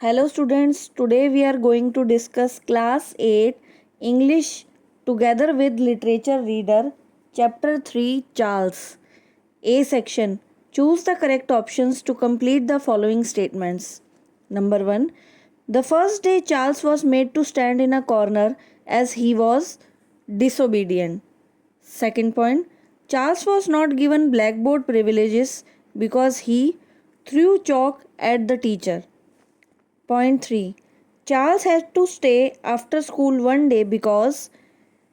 Hello students, today we are going to discuss class 8 English together with literature reader chapter 3 Charles. A section. Choose the correct options to complete the following statements. Number 1. The first day Charles was made to stand in a corner as he was disobedient. Second point. Charles was not given blackboard privileges because he threw chalk at the teacher. Point 3. Charles had to stay after school one day because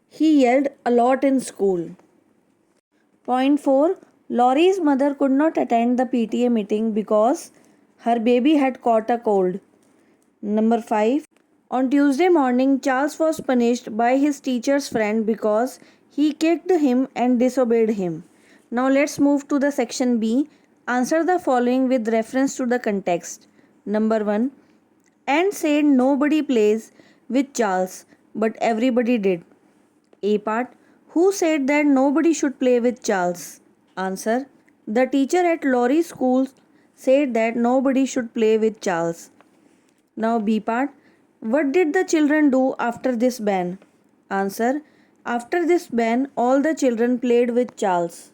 he yelled a lot in school. Point 4. Laurie's mother could not attend the PTA meeting because her baby had caught a cold. Number 5. On Tuesday morning, Charles was punished by his teacher's friend because he kicked him and disobeyed him. Now let's move to the section B. Answer the following with reference to the context. Number 1. And said nobody plays with Charles, but everybody did. A part. Who said that nobody should play with Charles? Answer. The teacher at Laurie's school said that nobody should play with Charles. Now B part. What did the children do after this ban? Answer. After this ban, all the children played with Charles.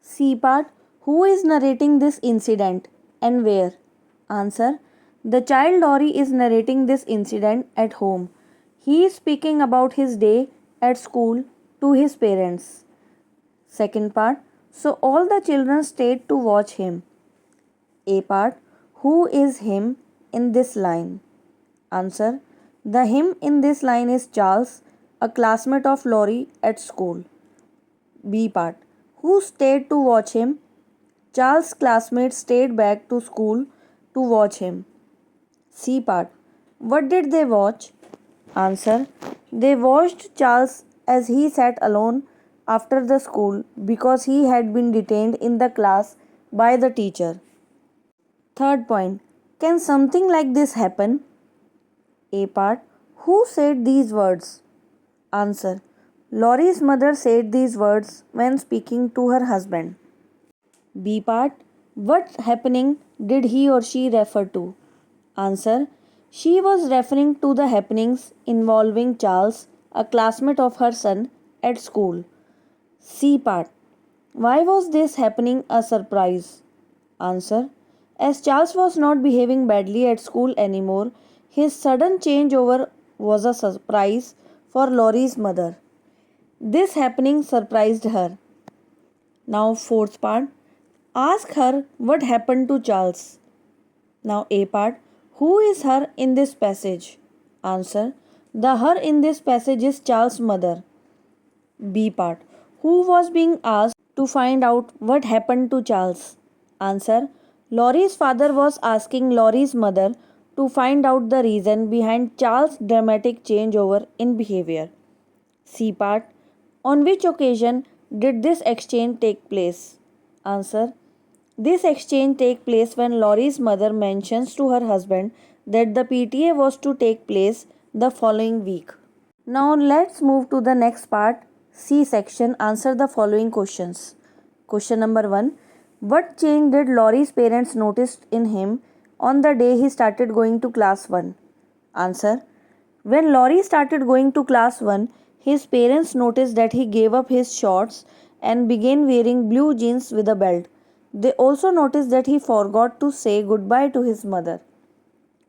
C part. Who is narrating this incident and where? Answer. The child Laurie is narrating this incident at home. He is speaking about his day at school to his parents. Second part. So all the children stayed to watch him. A part. Who is him in this line? Answer. The him in this line is Charles, a classmate of Laurie at school. B part. Who stayed to watch him? Charles' classmates stayed back to school to watch him. C part. What did they watch? Answer. They watched Charles as he sat alone after the school because he had been detained in the class by the teacher. Third point. Can something like this happen? A part. Who said these words? Answer. Laurie's mother said these words when speaking to her husband. B part. What happening did he or she refer to? Answer. She was referring to the happenings involving Charles, a classmate of her son, at school. C part. Why was this happening a surprise? Answer. As Charles was not behaving badly at school anymore, his sudden changeover was a surprise for Laurie's mother. This happening surprised her. Now, fourth part. Ask her what happened to Charles. Now, A part. Who is her in this passage? Answer. The her in this passage is Charles' mother. B part. Who was being asked to find out what happened to Charles? Answer. Laurie's father was asking Laurie's mother to find out the reason behind Charles' dramatic changeover in behavior. C part. On which occasion did this exchange take place? Answer. This exchange take place when Laurie's mother mentions to her husband that the PTA was to take place the following week. Now let's move to the next part. C section. Answer the following questions. Question number 1. What change did Laurie's parents notice in him on the day he started going to class 1? Answer. When Laurie started going to class 1, his parents noticed that he gave up his shorts and began wearing blue jeans with a belt. They also noticed that he forgot to say goodbye to his mother.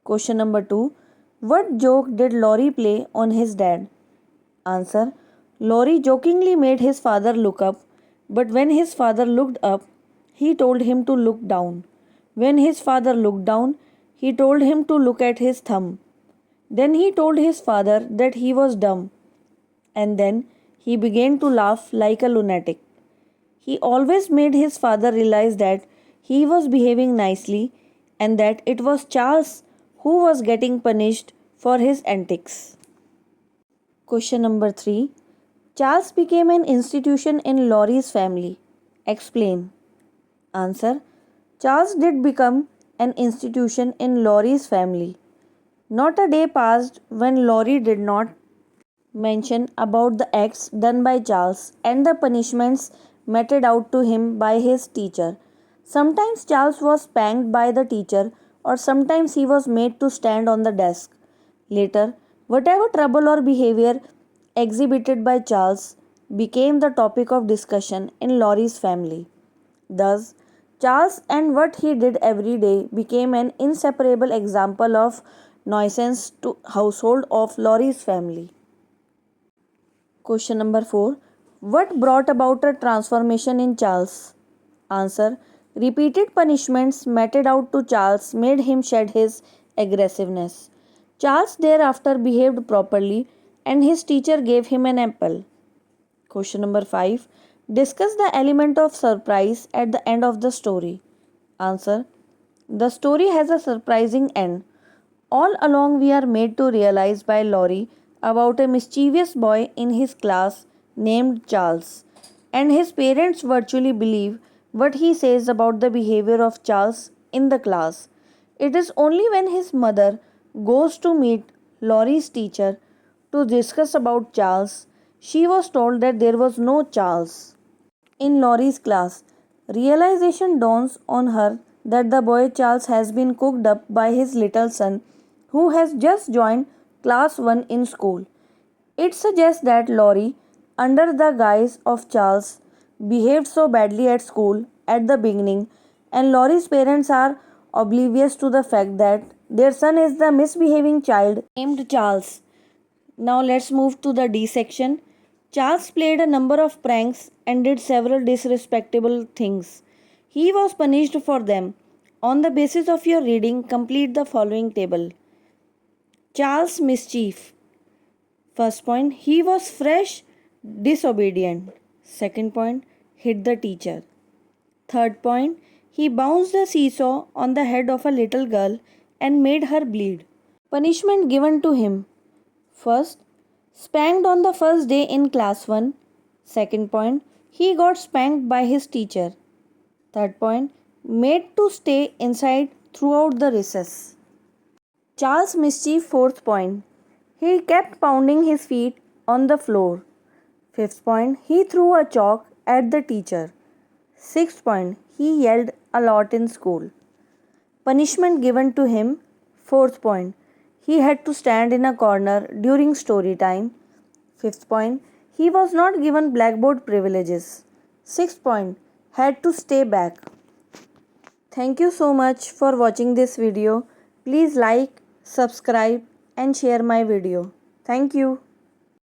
Question number 2. What joke did Laurie play on his dad? Answer. Laurie jokingly made his father look up, but when his father looked up, he told him to look down. When his father looked down, he told him to look at his thumb. Then he told his father that he was dumb. And then he began to laugh like a lunatic. He always made his father realize that he was behaving nicely and that it was Charles who was getting punished for his antics. Question number 3. Charles became an institution in Laurie's family. Explain. Answer. Charles did become an institution in Laurie's family. Not a day passed when Laurie did not mention about the acts done by Charles and the punishments meted out to him by his teacher. Sometimes Charles was spanked by the teacher or sometimes he was made to stand on the desk. Later, whatever trouble or behavior exhibited by Charles became the topic of discussion in Laurie's family. Thus, Charles and what he did every day became an inseparable example of nuisance to household of Laurie's family. Question number 4. What brought about a transformation in Charles? Answer. Repeated punishments meted out to Charles made him shed his aggressiveness. Charles thereafter behaved properly and his teacher gave him an apple. Question number 5. Discuss the element of surprise at the end of the story. Answer. The story has a surprising end. All along, we are made to realize by Laurie about a mischievous boy in his class named Charles, and his parents virtually believe what he says about the behavior of Charles in the class. It is only when his mother goes to meet Laurie's teacher to discuss about Charles, she was told that there was no Charles. In Laurie's class, realization dawns on her that the boy Charles has been cooked up by his little son who has just joined class 1 in school. It suggests that Laurie, under the guise of Charles, behaved so badly at school at the beginning, and Laurie's parents are oblivious to the fact that their son is the misbehaving child named Charles. Now let's move to the D section. Charles played a number of pranks and did several disrespectful things. He was punished for them. On the basis of your reading, complete the following table. Charles' mischief. First point, he was fresh, disobedient. Second point, hit the teacher. Third point, he bounced the seesaw on the head of a little girl and made her bleed. Punishment given to him. First, spanked on the first day in class 1. Second point, he got spanked by his teacher. Third point, made to stay inside throughout the recess. Charles' mischief. Fourth point, he kept pounding his feet on the floor. Fifth point, he threw a chalk at the teacher. Sixth point, he yelled a lot in school. Punishment given to him. Fourth point, he had to stand in a corner during story time. Fifth point, he was not given blackboard privileges. Sixth point, had to stay back. Thank you so much for watching this video. Please like, subscribe and share my video. Thank you.